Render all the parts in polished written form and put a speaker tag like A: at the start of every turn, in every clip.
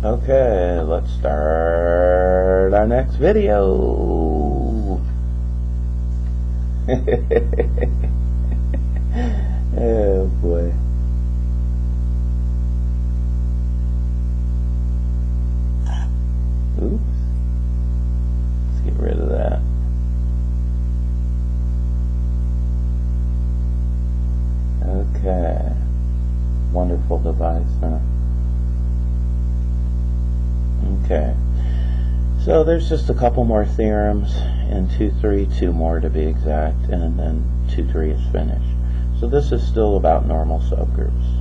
A: Okay, let's start our next video. Oh boy. Oops. Let's get rid of that. Okay. Wonderful device, huh? Okay. So there's just a couple more theorems in 2.3, two more to be exact, and then 2.3 is finished. So this is still about normal subgroups.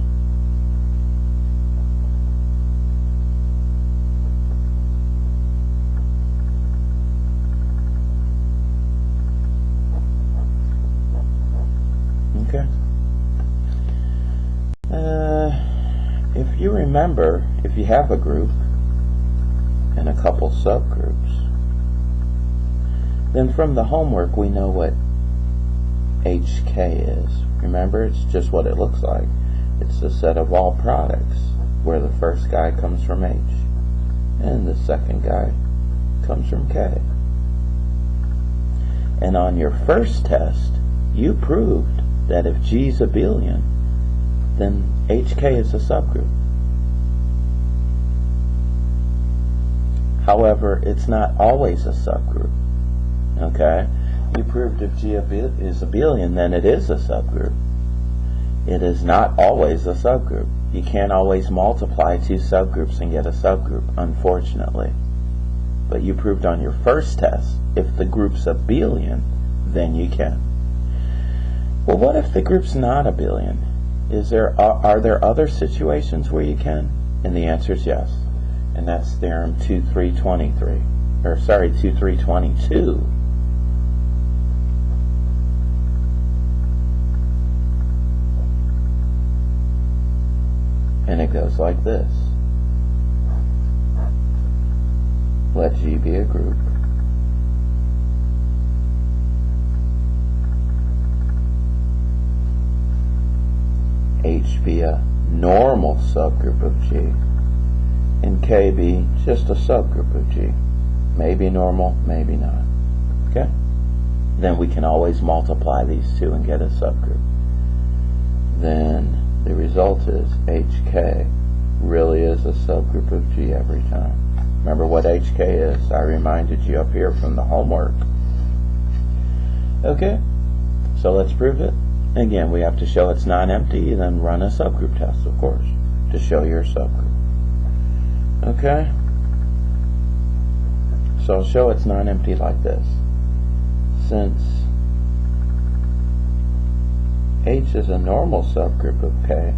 A: Okay. If you remember, if you have a group and a couple subgroups, then from the homework we know what HK is. Remember, it's just what it looks like. It's the set of all products where the first guy comes from H and the second guy comes from K. And on your first test, you proved that if G is abelian, then HK is a subgroup. However, it's not always a subgroup. Okay? You proved if G is abelian, then it is a subgroup. It is not always a subgroup. You can't always multiply two subgroups and get a subgroup, unfortunately. But you proved on your first test, if the group's abelian, then you can. Well, what if the group's not abelian? Are there other situations where you can? And the answer is yes. And that's theorem 2.3.23. Or sorry, 2.3.22. And it goes like this. Let G be a group. H be a normal subgroup of G, and K be just a subgroup of G. Maybe normal, maybe not. Okay? Then we can always multiply these two and get a subgroup. Then the result is HK really is a subgroup of G every time. Remember what HK is? I reminded you up here from the homework. Okay? So let's prove it. Again, we have to show it's non-empty, then run a subgroup test, of course, to show your subgroup. Okay? So I'll show it's non-empty like this. Since H is a normal subgroup of K,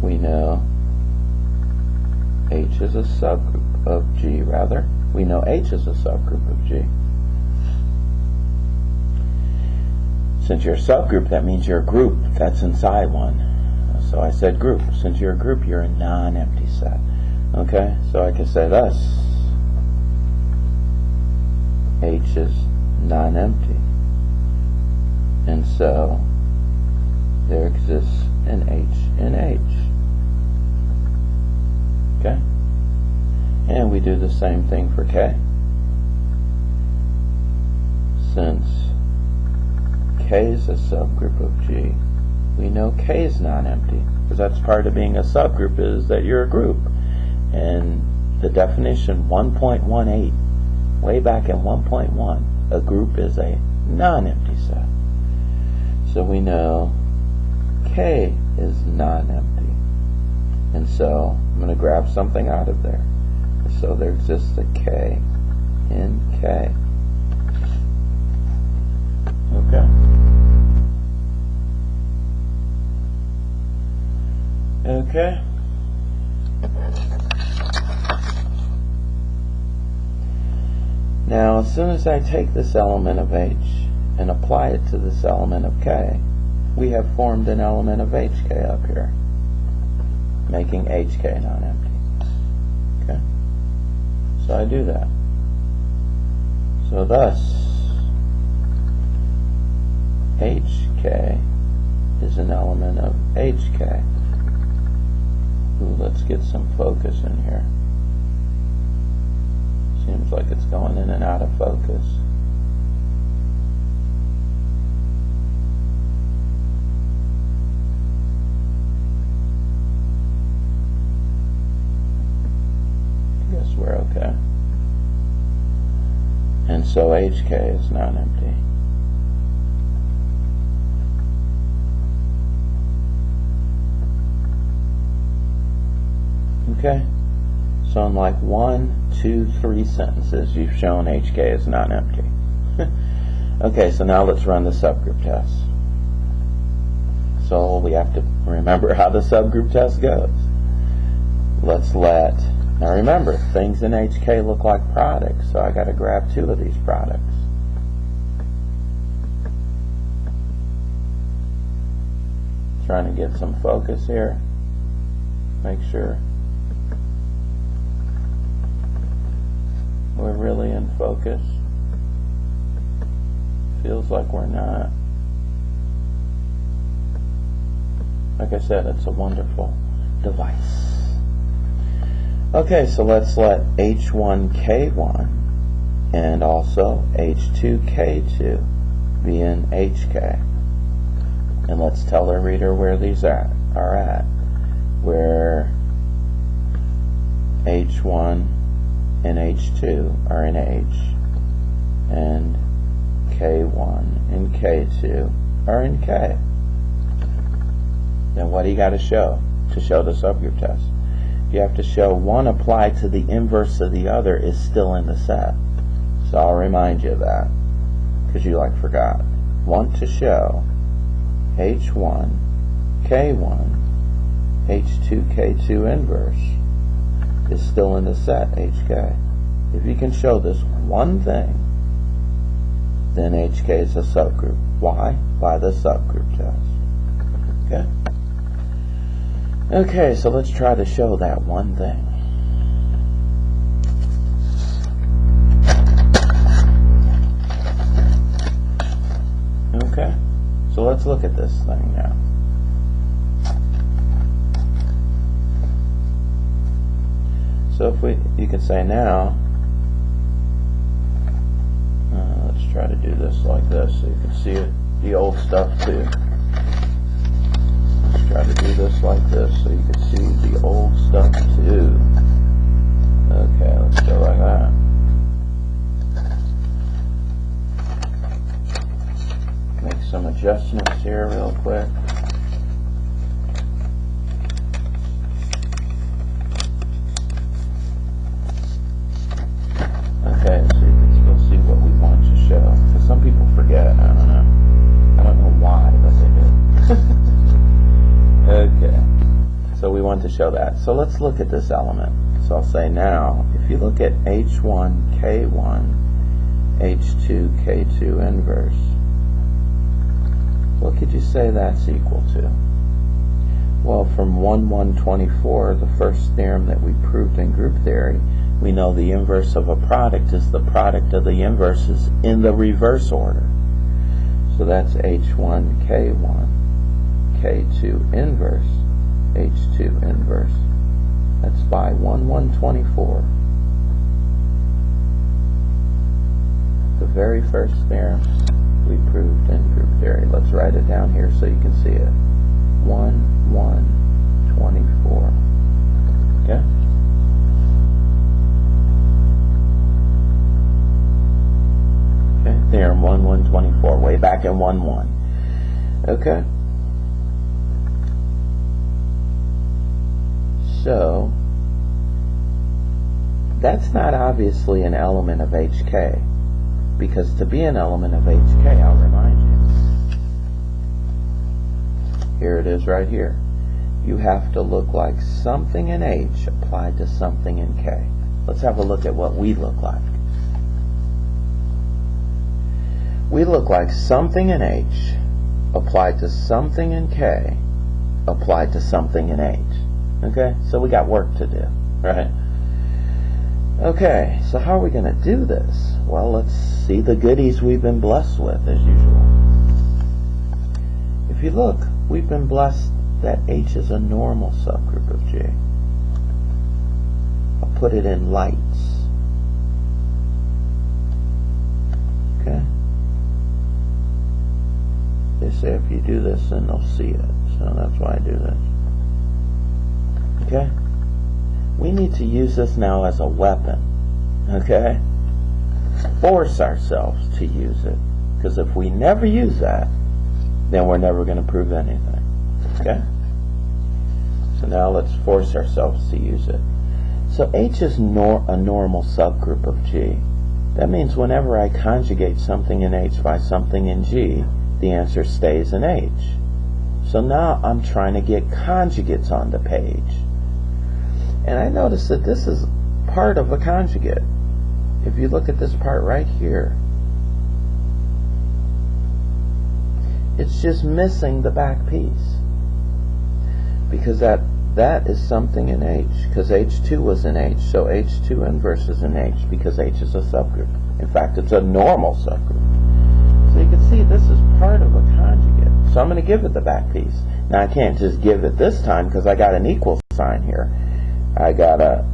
A: we know H is a subgroup of G, rather. We know H is a subgroup of G. Since you're a subgroup, that means you're a group that's inside one. So I said group. Since you're a group, you're a non-empty set. Okay? So I can say thus, H is non-empty. And so there exists an H in H. Okay? And we do the same thing for K. Since K is a subgroup of G, we know K is non-empty, because that's part of being a subgroup, is that you're a group. And the definition 1.18, way back in 1.1, a group is a non-empty set. So we know K is non-empty. And so I'm going to grab something out of there. So there exists a K in K. Okay. Okay. Now, as soon as I take this element of H and apply it to this element of K, we have formed an element of HK up here, making HK non-empty. Okay? So I do that. So thus, HK is an element of HK. Ooh, let's get some focus in here. Seems like it's going in and out of focus. Guess we're okay. And so HK is not empty. Okay, so in like 1, 2, 3 sentences, you've shown HK is not empty. Okay, so now let's run the subgroup test. So we have to remember how the subgroup test goes. Now remember, things in HK look like products, so I got to grab 2 of these products. Trying to get some focus here. Make sure we're really in focus. Feels like we're not. Like I said, it's a wonderful device. Okay, so let's let H1K1 and also H2K2 be in HK. And let's tell the reader where these are at. Where H1 and H2 are in H, and K1 and K2 are in K. Then what do you got to show the subgroup test? You have to show one applied to the inverse of the other is still in the set. So I'll remind you of that, because you forgot. Want to show H1, K1, H2, K2 inverse is still in the set HK. If you can show this one thing, then HK is a subgroup. Why? By the subgroup test. Okay? Okay, so let's try to show that one thing. Okay, so let's look at this thing now. So if you could say now, let's try to do this like this so you can see it, the old stuff too. Let's try to do this like this so you can see the old stuff too. Okay, let's go like that. Make some adjustments here real quick. Okay, so you can still see what we want to show. Because some people forget, I don't know. I don't know why, but they do. Okay, so we want to show that. So let's look at this element. So I'll say now, if you look at H1, K1, H2, K2 inverse, what could you say that's equal to? Well, from 1.1.24, the first theorem that we proved in group theory, we know the inverse of a product is the product of the inverses in the reverse order. So that's H1, K1, K2 inverse, H2 inverse. That's by 1.1.24. The very first theorem we proved in group theory. Let's write it down here so you can see it. 1.1.24. Okay? Okay, theorem 1.1.24, way back in 1.1. Okay? So, that's not obviously an element of HK, because to be an element of HK, I'll remind you, here it is right here. You have to look like something in H applied to something in K. Let's have a look at what we look like. We look like something in H applied to something in K applied to something in H. Okay, so we got work to do, right? Okay, so how are we going to do this? Well, let's see the goodies we've been blessed with, as usual. If you look, we've been blessed that H is a normal subgroup of G. put it in lights. Okay? They say if you do this, then they'll see it. So that's why I do this. Okay? We need to use this now as a weapon. Okay? Force ourselves to use it. Because if we never use that, then we're never going to prove anything. Okay? So now let's force ourselves to use it. So H is a normal subgroup of G. That means whenever I conjugate something in H by something in G, the answer stays in H. So now I'm trying to get conjugates on the page. And I notice that this is part of a conjugate. If you look at this part right here, it's just missing the back piece. Because that is something in H. Because H2 was in H, so H2 inverse is in H because H is a subgroup. In fact, it's a normal subgroup. So you can see this is part of a conjugate. So I'm going to give it the back piece. Now I can't just give it this time because I got an equal sign here. I got to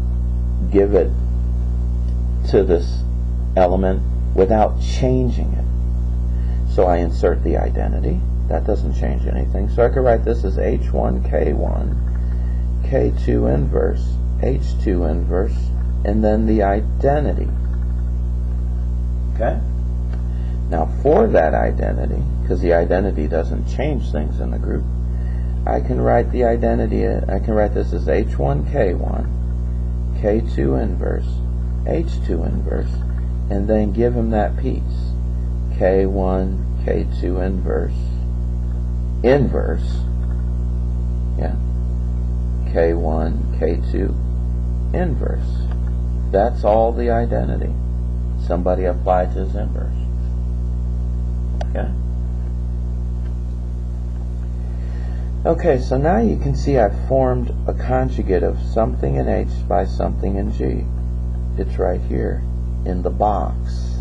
A: give it to this element without changing it. So I insert the identity. That doesn't change anything. So I could write this as H1, K1, K2 inverse, H2 inverse, and then the identity. Okay? Now for that identity, because the identity doesn't change things in the group, I can write the identity, I can write this as H1, K1, K2 inverse, H2 inverse, and then give him that piece. K1, K2 inverse, yeah, K1, K2 inverse. That's all the identity. Somebody applied to his inverse. Okay? Okay, so now you can see I've formed a conjugate of something in H by something in G. It's right here in the box.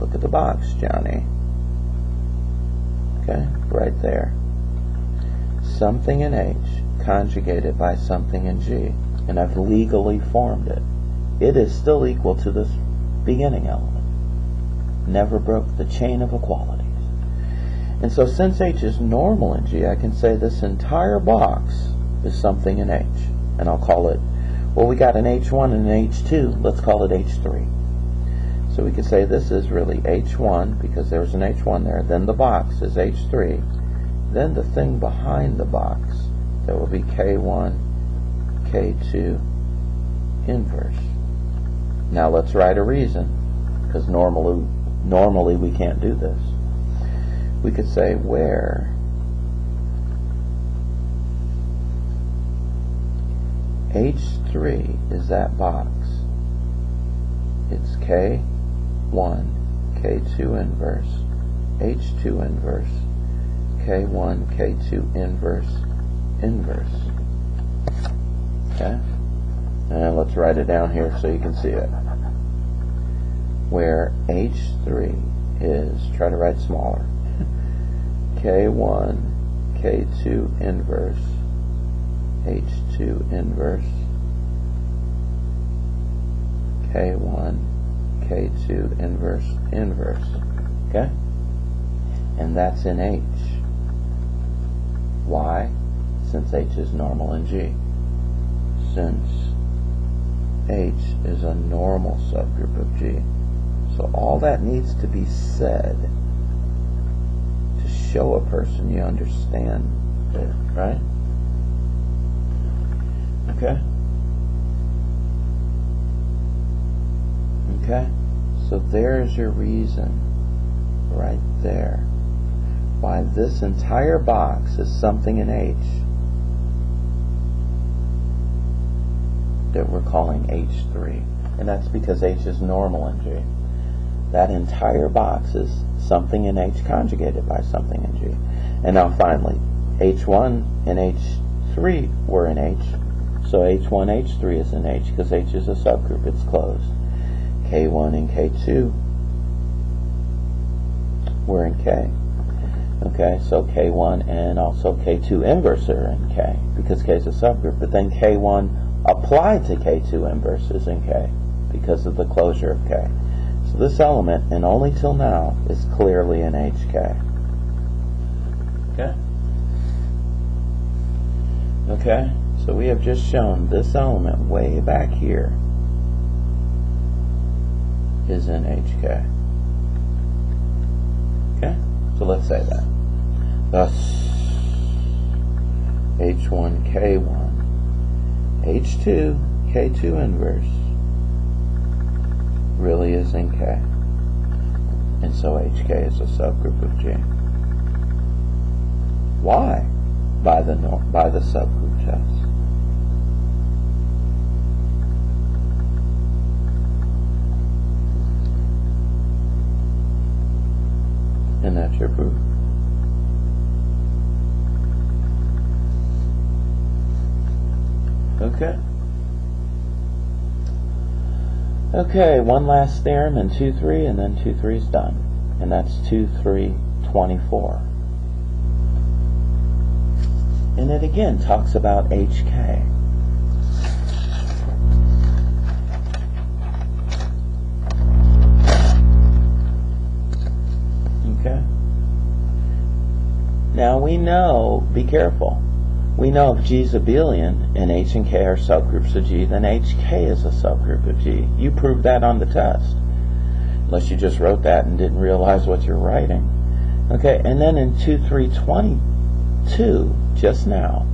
A: Look at the box, Johnny. Okay, right there. Something in H conjugated by something in G. And I've legally formed it. It is still equal to this beginning element. Never broke the chain of equalities. And so since H is normal in G, I can say this entire box is something in H. And I'll call it, well, we got an H1 and an H2. Let's call it H3. So we can say this is really H1 because there's an H1 there. Then the box is H3. Then the thing behind the box, there will be K1, K2 inverse. Now let's write a reason, because normally we can't do this. We could say where H3 is that box. It's K1, K2 inverse, H2 inverse, K1, K2 inverse, inverse. Okay? And let's write it down here so you can see it. Where H3 is, try to write smaller, K1, K2 inverse, H2 inverse, K1, K2 inverse, inverse. Okay? And that's in H. Why? Since H is normal in G. Since H is a normal subgroup of G. So all that needs to be said to show a person you understand it, right? Okay? Okay? So there's your reason right there why this entire box is something in H that we're calling H3. And that's because H is normal in G. That entire box is something in H conjugated by something in G. And now finally, H1 and H3 were in H. So H1, H3 is in H because H is a subgroup. It's closed. K1 and K2 were in K. Okay, so K1 and also K2 inverse are in K because K is a subgroup. But then K1 applied to K2 inverses in K because of the closure of K. So this element, and only till now, is clearly in HK. Okay? Okay? So we have just shown this element way back here is in HK. Okay? So let's say that. Thus, H1K1, H2, K2 inverse really is in K. And so HK is a subgroup of G. Why? By the subgroup test. And that's your proof. Okay. Okay, one last theorem in 2.3, and then 2.3 is done. And that's 2.3.24. And it again talks about HK. Okay. Now we know, be careful, we know if G is abelian and H and K are subgroups of G, then HK is a subgroup of G. You proved that on the test. Unless you just wrote that and didn't realize what you're writing. Okay, and then in 2.3.22, just now,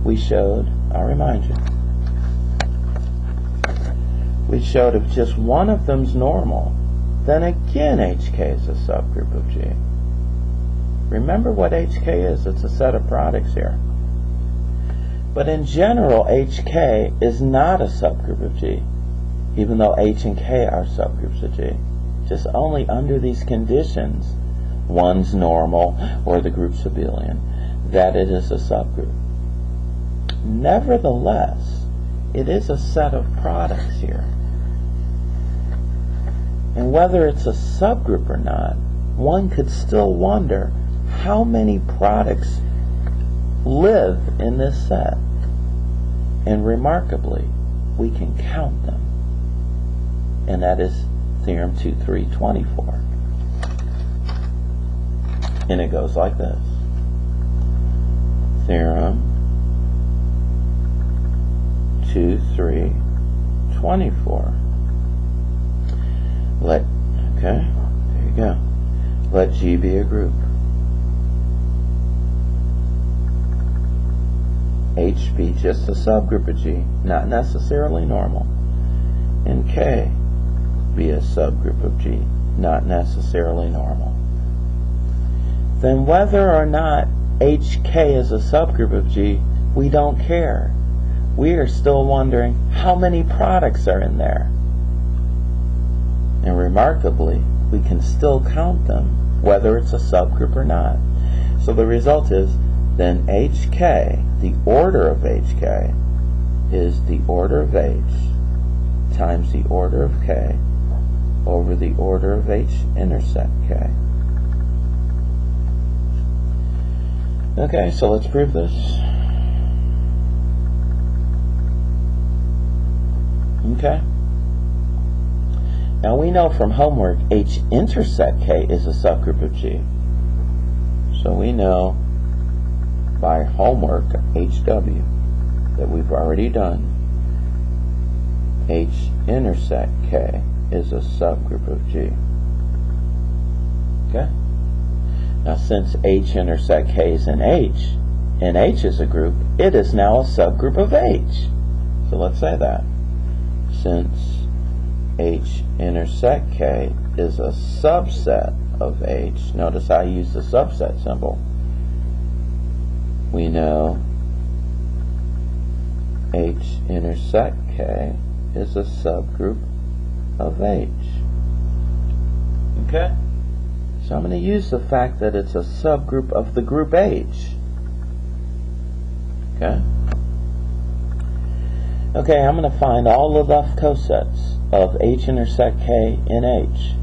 A: we showed, I'll remind you, we showed if just one of them's normal, then again HK is a subgroup of G. Remember what HK is. It's a set of products here. But in general, HK is not a subgroup of G, even though H and K are subgroups of G. Just only under these conditions, one's normal or the group's abelian, that it is a subgroup. Nevertheless, it is a set of products here. And whether it's a subgroup or not, one could still wonder how many products live in this set. And remarkably, we can count them. And that is theorem 2.3.24. And it goes like this. Theorem 2.3.24. Okay, there you go. Let G be a group. H be just a subgroup of G, not necessarily normal. And K be a subgroup of G, not necessarily normal. Then whether or not HK is a subgroup of G, we don't care. We are still wondering how many products are in there. And remarkably, we can still count them, whether it's a subgroup or not. So the result is, then HK, the order of HK, is the order of H times the order of K over the order of H intersect K. Okay, so let's prove this. Okay. Now we know from homework H intersect K is a subgroup of G. So we know by homework HW that we've already done, H intersect K is a subgroup of G. Okay? Now since H intersect K is in H, and H is a group, it is now a subgroup of H. So let's say that. Since H intersect K is a subset of H, notice I use the subset symbol, we know H intersect K is a subgroup of H. Okay? So I'm going to use the fact that it's a subgroup of the group H. Okay? Okay, I'm going to find all the left cosets of H intersect K in H.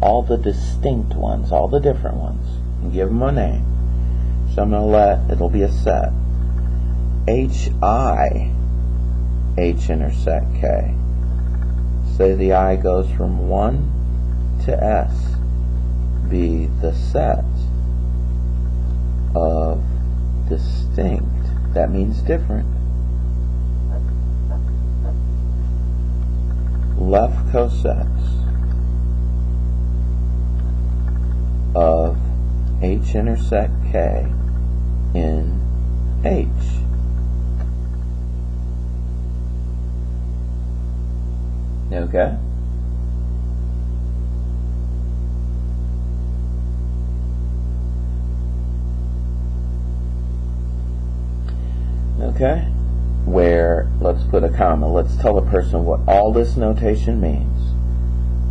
A: All the distinct ones, all the different ones. And give them a name. So I'm going to it'll be a set. HI H intersect K. Say the I goes from 1 to S, be the set of distinct, that means different, left cosets of H intersect K in H. Okay? Okay? Where, let's put a comma, let's tell a person what all this notation means.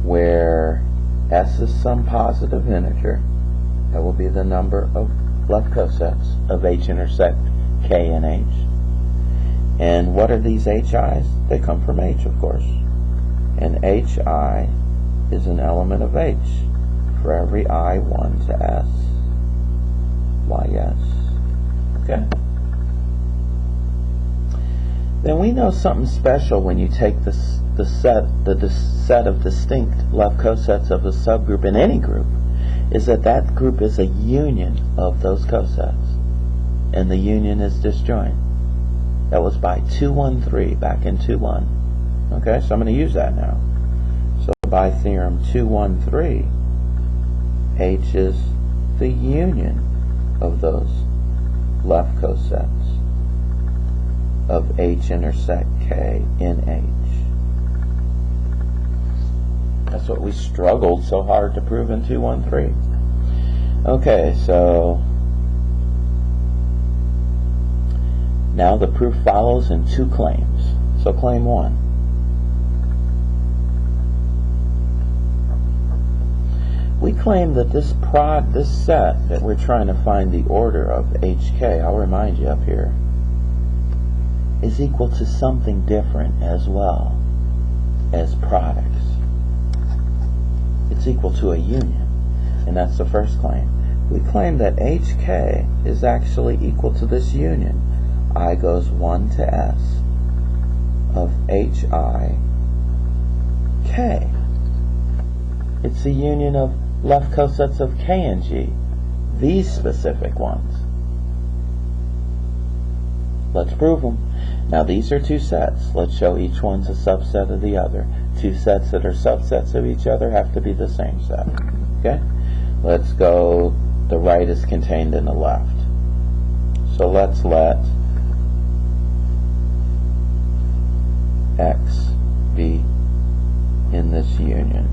A: Where S is some positive integer, that will be the number of left cosets of H intersect K and H. And what are these HIs? They come from H, of course. And HI is an element of H for every I 1 to S. Why, yes. Okay? Then we know something special when you take the set of distinct left cosets of a subgroup in any group, is that group is a union of those cosets, and the union is disjoint. That was by 213 back in 2.1. Okay, so I'm going to use that now. So by theorem 213, H is the union of those left cosets of H intersect K in H. That's what we struggled so hard to prove in 213. Okay, so now the proof follows in two claims. So claim 1. We claim that this set that we're trying to find the order of HK, I'll remind you up here, is equal to something different as well as products. It's equal to a union, and that's the first claim. We claim that HK is actually equal to this union. I goes 1 to S of HI K. It's the union of left cosets of K and G, these specific ones. Let's prove them. Now these are two sets. Let's show each one's a subset of the other. Two sets that are subsets of each other have to be the same set. Okay? Let's go, the right is contained in the left. So let's let X be in this union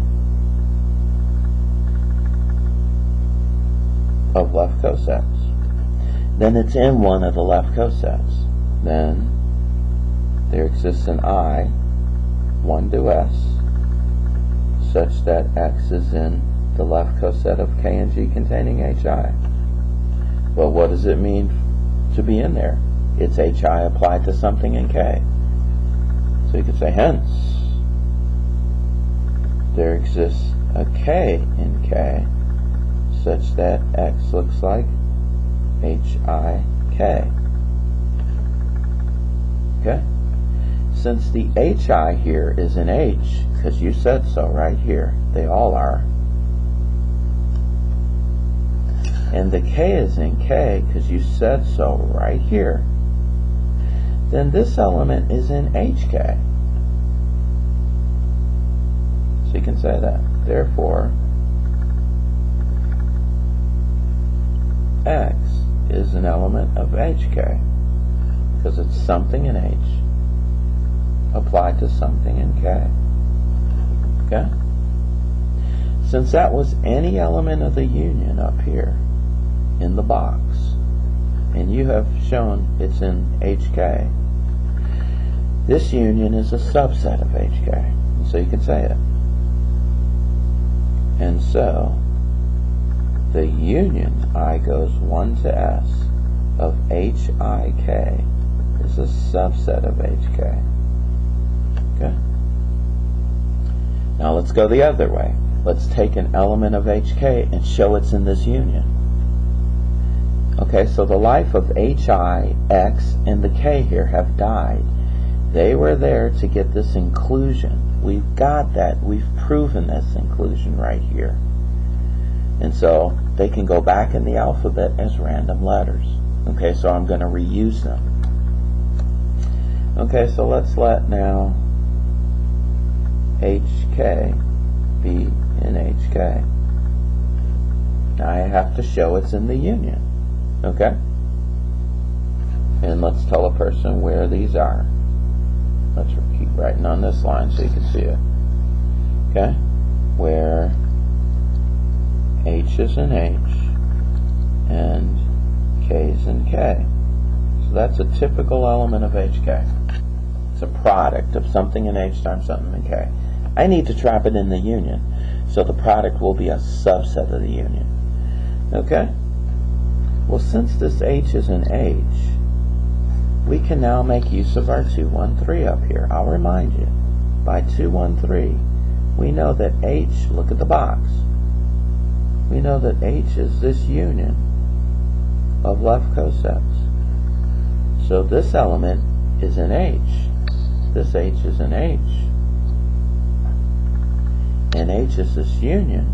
A: of left cosets. Then it's in one of the left cosets. Then there exists an I 1 to S such that X is in the left coset of K and G containing HI. Well, what does it mean to be in there? It's HI applied to something in K. So you could say, hence, there exists a K in K such that X looks like HIK. Okay? Since the HI here is in H, because you said so right here, they all are, and the K is in K because you said so right here, then this element is in HK. So you can say that. Therefore, X is an element of HK because it's something in H applied to something in K. Okay? Since that was any element of the union up here in the box, and you have shown it's in HK, this union is a subset of HK. So you can say it. And so the union I goes 1 to S of HIK is a subset of HK. Okay? Now let's go the other way. Let's take an element of HK and show it's in this union. Okay, so the life of HI, X, and the K here have died. They were there to get this inclusion. We've got that. We've proven this inclusion right here. And so they can go back in the alphabet as random letters. Okay, so I'm going to reuse them. Okay, so let's let now HK be in HK. Now I have to show it's in the union. Okay? And let's tell a person where these are. Let's keep writing on this line so you can see it. Okay? Where H is in H and K is in K. So that's a typical element of HK. It's a product of something in H times something in K. I need to trap it in the union. So the product will be a subset of the union. Okay? Well, since this H is in H, we can now make use of our 2, 1, 3 up here. I'll remind you, by 2, 1, 3, we know that H, look at the box, we know that H is this union of left cosets. So this element is in H. This H is in H. And H is this union.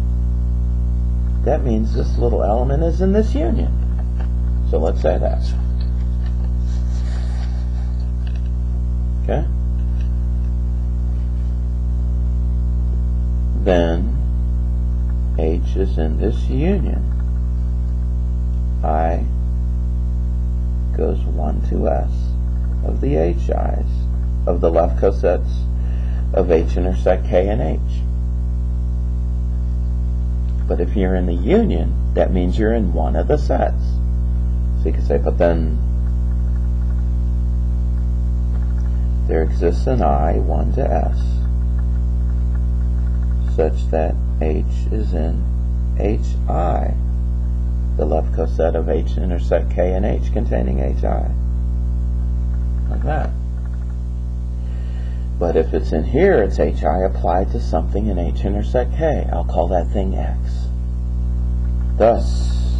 A: That means this little element is in this union. So let's say that. Okay? Then H is in this union. I goes 1 to S of the HI's of the left cosets of H intersect K and H. But if you're in the union, that means you're in one of the sets. So you can say, but then there exists an I 1 to S such that H is in HI, the left coset of H intersect K and H containing HI. Like that. But if it's in here, it's HI applied to something in H intersect K. I'll call that thing X. Thus,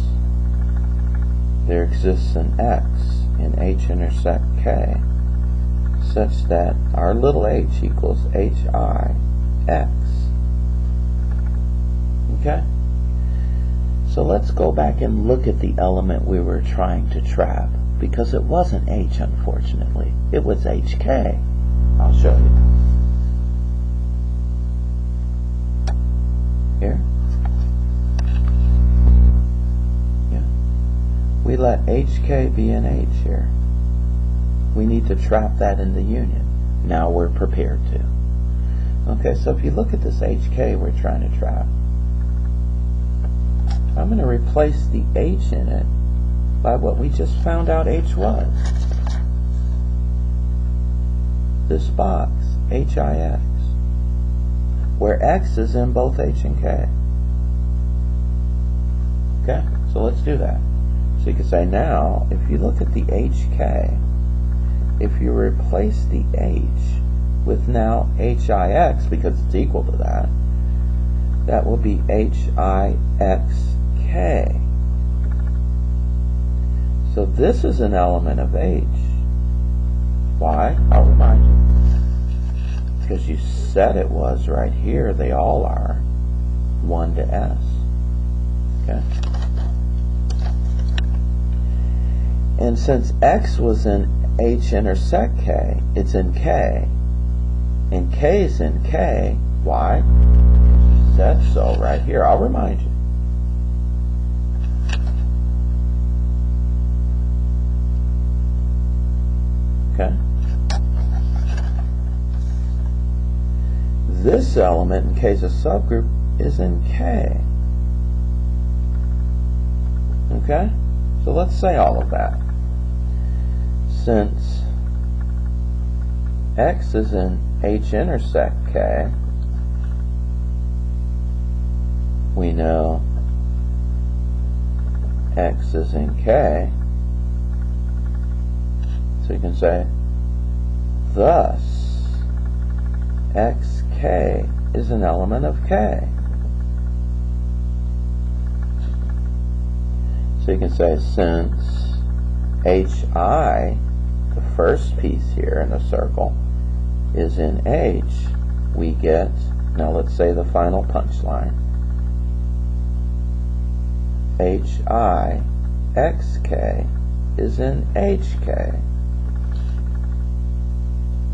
A: there exists an X in H intersect K such that our little h equals HI X. Okay? So let's go back and look at the element we were trying to trap, because it wasn't H, unfortunately. It was HK. I'll show you. Here. Yeah. We let HK be an H here. We need to trap that in the union. Now we're prepared to. Okay, so if you look at this HK we're trying to trap, I'm going to replace the H in it by what we just found out H was. This box, HIX, where X is in both H and K. Okay, so let's do that. So you can say now, if you look at the HK, if you replace the H with now HIX, because it's equal to that, that will be HIXK. So this is an element of H. Why? I'll remind you. Because you said it was right here. They all are. 1 to S. Okay? And since X was in H intersect K, it's in K. And K is in K. Why? You said so right here. I'll remind you. Okay? This element, in case of subgroup, is in K. Okay? So let's say all of that. Since X is in H intersect K, we know X is in K. So you can say, thus, XK is an element of K. So you can say, since HI, the first piece here in the circle, is in H, we get, now let's say the final punchline, HIXK is in HK.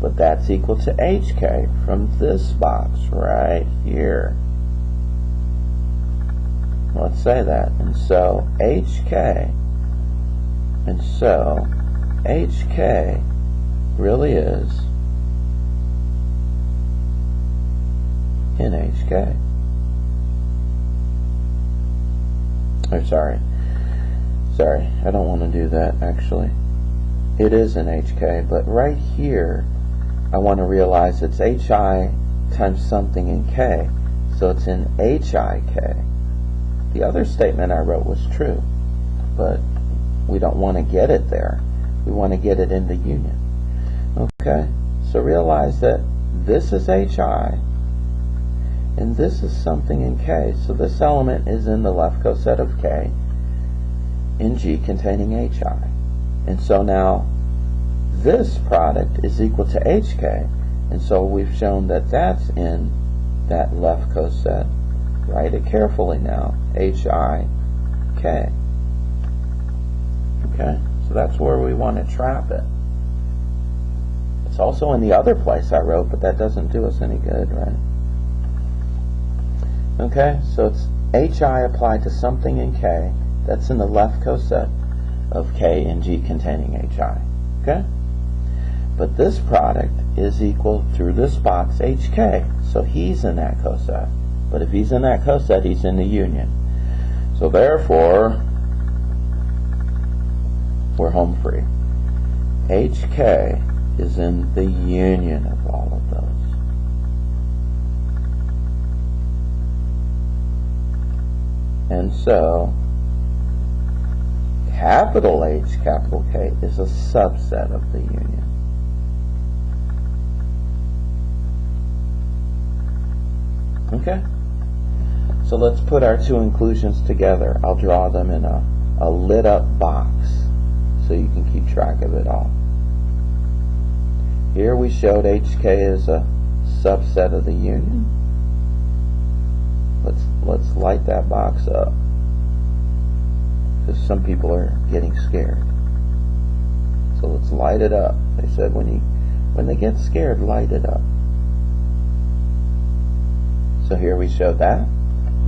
A: But that's equal to HK from this box right here. Let's say that. And so HK really is in HK. Or sorry, I don't want to do that actually. It is in HK, but right here I want to realize it's HI times something in K, so it's in HIK. The other statement I wrote was true, but we don't want to get it there. We want to get it in the union. Okay, so realize that this is HI, and this is something in K, so this element is in the left coset of K in G containing HI. And so now this product is equal to HK, and so we've shown that that's in that left coset. Write it carefully now, HIK. Okay, so that's where we want to trap it. It's also in the other place I wrote, but that doesn't do us any good, right? Okay, so it's HI applied to something in K that's in the left coset of K and G containing HI. Okay? But this product is equal through this box HK, so he's in that coset. But if he's in that coset, he's in the union. So therefore, we're home free. HK is in the union of all of those. And so, capital H, capital K is a subset of the union. Okay? So let's put our two inclusions together. I'll draw them in a lit up box so you can keep track of it all. Here we showed HK as a subset of the union. Let's light that box up, because some people are getting scared. So let's light it up. They said when they get scared, light it up. So here we showed that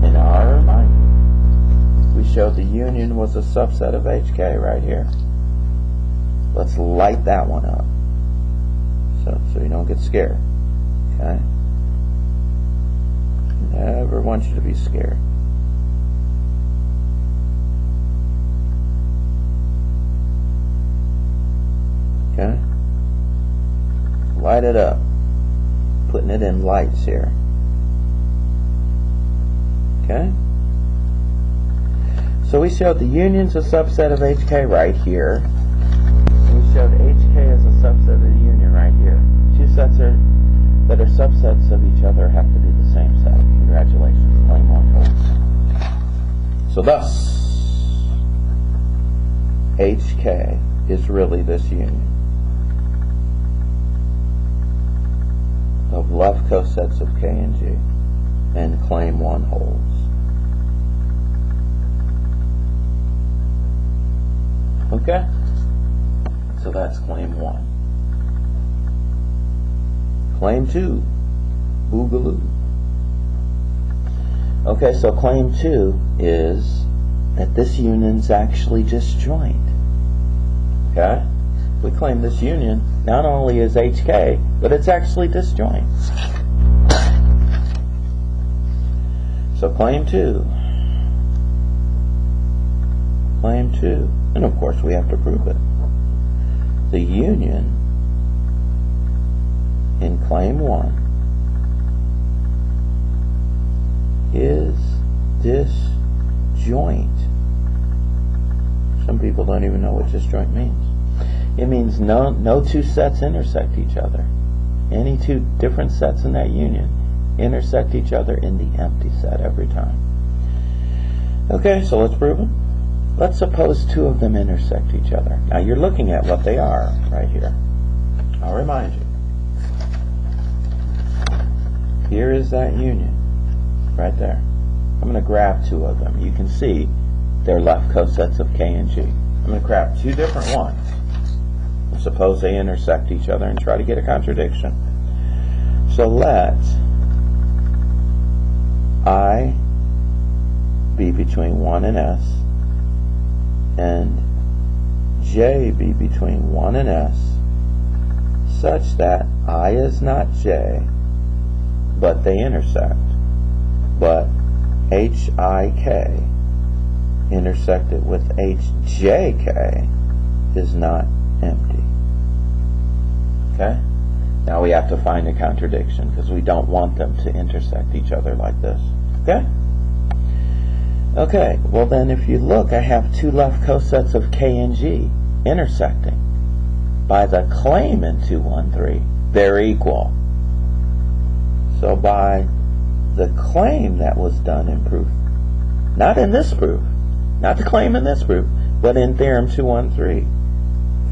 A: in our mind. We showed the union was a subset of HK right here. Let's light that one up so you don't get scared. Okay? Never want you to be scared. Okay? Light it up. Putting it in lights here. Okay? So we showed the union's a subset of HK right here. And we showed HK as a subset of the union right here. Two sets that are subsets of each other have to be the same set. Congratulations, claim one holds. So thus, HK is really this union of left cosets of K and G, and claim one holds. Okay? So that's claim one. Claim two, boogaloo. Okay, so claim two is that this union's actually disjoint. Okay? We claim this union not only is HK, but it's actually disjoint. So claim two. Claim two. And of course we have to prove it. The union in claim one is disjoint. Some people don't even know what disjoint means. It means no two sets intersect each other. Any two different sets in that union intersect each other in the empty set every time. Okay, so let's prove it. Let's suppose two of them intersect each other. Now you're looking at what they are right here. I'll remind you. here is that union, right there. I'm going to grab two of them. You can see they're left cosets of K and G. I'm going to grab two different ones. Suppose they intersect each other and try to get a contradiction. So let I be between 1 and S, and J be between 1 and S, such that I is not J, but they intersect. But HIK intersected with HJK is not empty. Okay? Now we have to find a contradiction because we don't want them to intersect each other like this. Okay? Okay, well then if you look, I have two left cosets of K and G intersecting. By the claim in 213, they're equal. So by the claim that was done in proof, not in this proof, not the claim in this proof, but in theorem 213,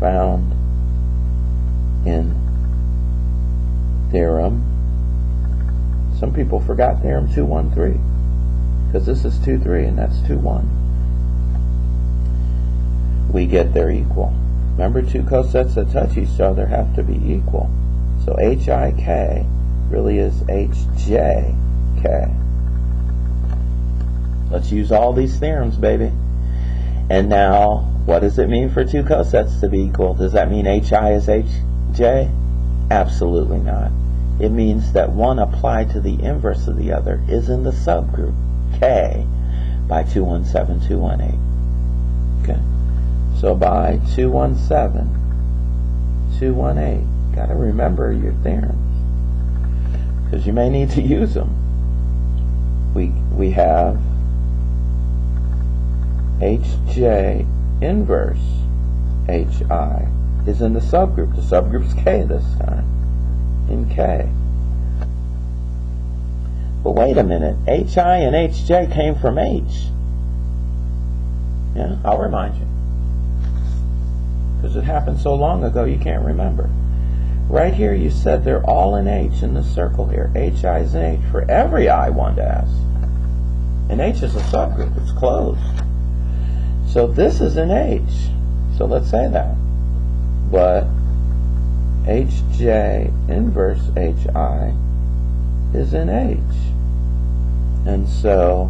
A: found in theorem, some people forgot theorem 213, because this is 2.3 and that's 2.1. We get they're equal. Remember, two cosets that touch each other have to be equal. So HIK really is HJK. Let's use all these theorems, baby. And now, what does it mean for two cosets to be equal? Does that mean HI is HJ? Absolutely not. It means that one applied to the inverse of the other is in the subgroup K by 217, 218. Okay. So by 217, 218, got to remember your theorems because you may need to use them. We have HJ inverse HI is in the subgroup. The subgroup's K this time, in K. But wait a minute, HI and HJ came from H. Yeah, I'll remind you. Because it happened so long ago you can't remember. Right here you said they're all in H in this circle here. HI is in H for every I1 to S. And H is a subgroup, it's closed. So this is in H. So let's say that. But HJ inverse HI is in H. And so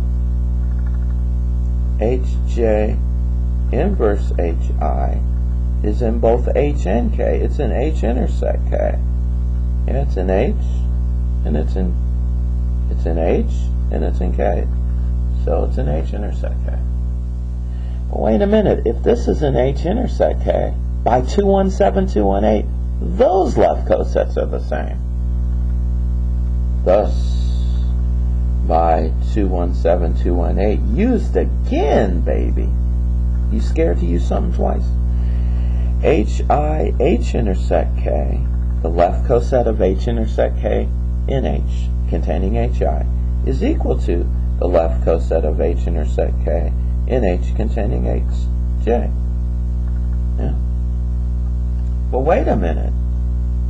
A: HJ inverse HI is in both H and K. It's in H intersect K. Yeah, it's in H and it's in H and it's in K. So it's in H intersect K. But wait a minute, if this is in H intersect K, by 217, 218, those left cosets are the same. Thus, by 217, 218, used again, baby. You scared to use something twice? HI, H intersect K, the left coset of H intersect K in H, containing HI, is equal to the left coset of H intersect K in H containing HJ. Yeah. Well, wait a minute.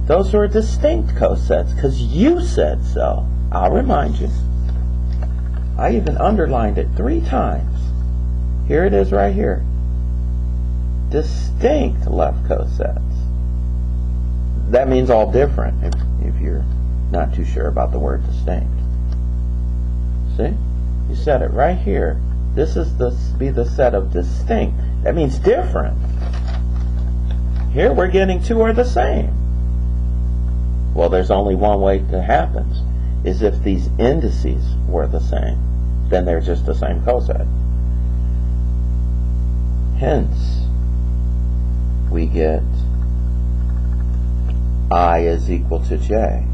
A: Those were distinct cosets because you said so. I'll remind you. I even underlined it 3 times. Here it is right here. Distinct left cosets. That means all different if you're not too sure about the word distinct. See? You said it right here. This is be the set of distinct. That means different. Here we're getting two are the same. Well, there's only one way that happens, is if these indices were the same. Then they're just the same coset. Hence, we get I is equal to J.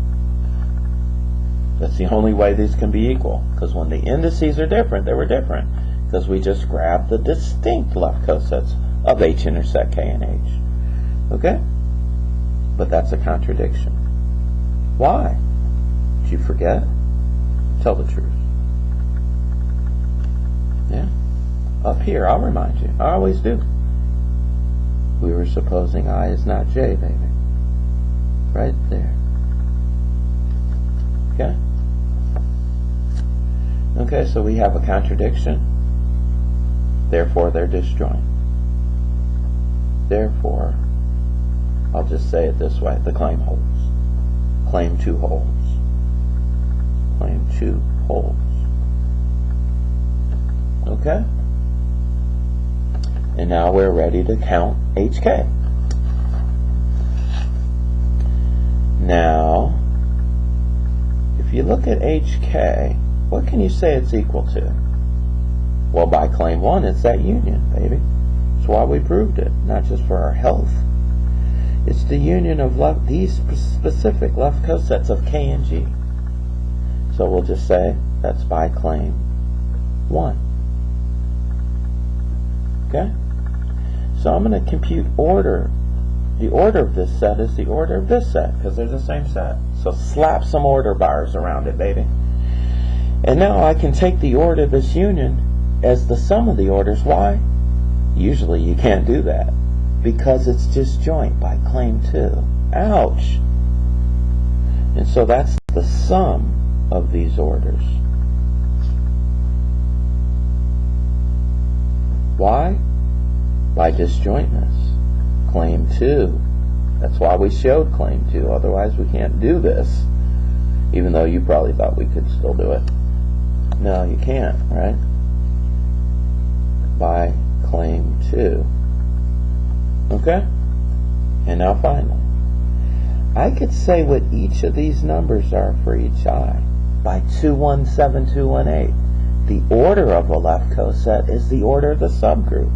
A: That's the only way these can be equal. Because when the indices are different, they were different. Because we just grabbed the distinct left cosets of H intersect K and H. Okay? But that's a contradiction. Why? Did you forget? Tell the truth. Yeah? Up here, I'll remind you. I always do. We were supposing I is not J, baby. Right there. Okay? Okay, so we have a contradiction. Therefore, they're disjoint. Therefore, I'll just say it this way, the claim holds. Claim 2 holds. Claim 2 holds. Okay? And now we're ready to count HK. Now, if you look at HK, what can you say it's equal to? Well, by claim 1, it's that union, baby. That's why we proved it, not just for our health. It's the union of these specific left cosets of K and G. So we'll just say that's by claim 1. Okay? So I'm going to compute order. The order of this set is the order of this set, because they're the same set. So slap some order bars around it, baby. And now I can take the order of this union as the sum of the orders. Why? Usually you can't do that, because it's disjoint by claim 2. Ouch! And so that's the sum of these orders. Why? By disjointness. Claim 2. That's why we showed claim 2. Otherwise we can't do this. Even though you probably thought we could still do it. No, you can't, right? By claim 2. Okay? And now finally, I could say what each of these numbers are for each I by 217, 218. The order of a left coset is the order of the subgroup.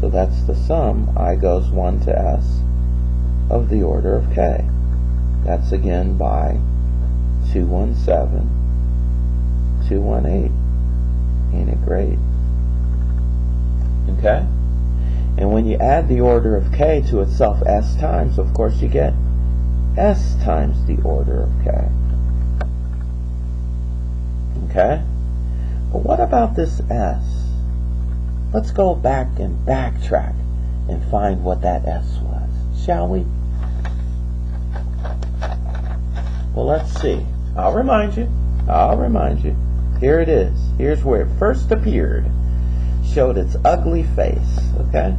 A: So that's the sum, I goes 1 to S, of the order of K. That's again by 217, 218. Ain't it great? Okay? And when you add the order of K to itself S times, of course you get S times the order of K. Okay? But what about this S? Let's go back and backtrack and find what that S was, shall we? Well, let's see. I'll remind you. Here it is. Here's where it first appeared. Showed its ugly face, okay?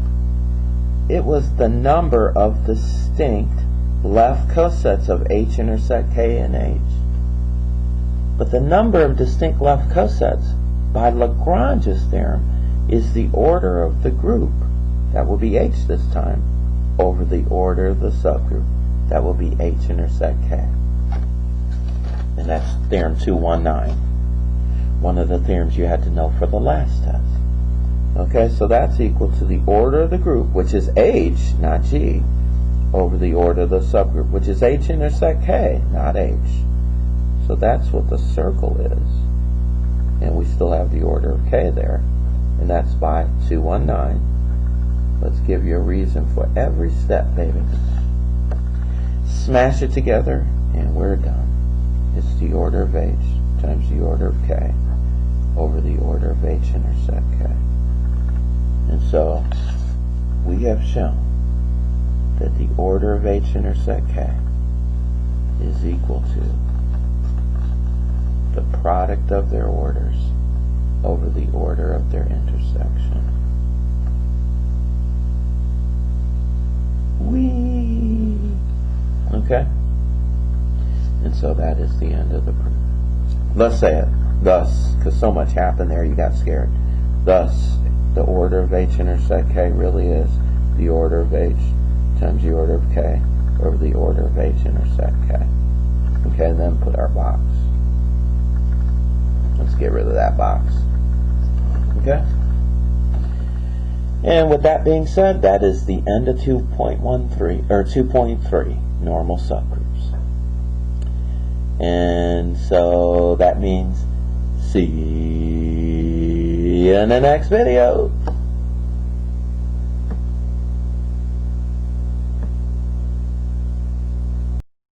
A: It was the number of distinct left cosets of H intersect K and H. But the number of distinct left cosets by Lagrange's theorem is the order of the group, that will be H this time, over the order of the subgroup, that will be H intersect K. And that's theorem 219, one of the theorems you had to know for the last test. Okay, so that's equal to the order of the group, which is H, not G, over the order of the subgroup, which is H intersect K, not H. So that's what the circle is. And we still have the order of K there. And that's by 219. Let's give you a reason for every step, baby. Smash it together, and we're done. It's the order of H times the order of K over the order of H intersect K. And so, we have shown that the order of H intersect K is equal to the product of their orders over the order of their intersection. Whee! Okay? And so that is the end of the proof. Let's say it. Thus, because so much happened there, you got scared. Thus, the order of H intersect K really is the order of H times the order of K over the order of H intersect K. Okay, and then put our box. Let's get rid of that box. Okay? And with that being said, that is the end of 2.13 or 2.3 normal subgroups. And so that means see you in the next video.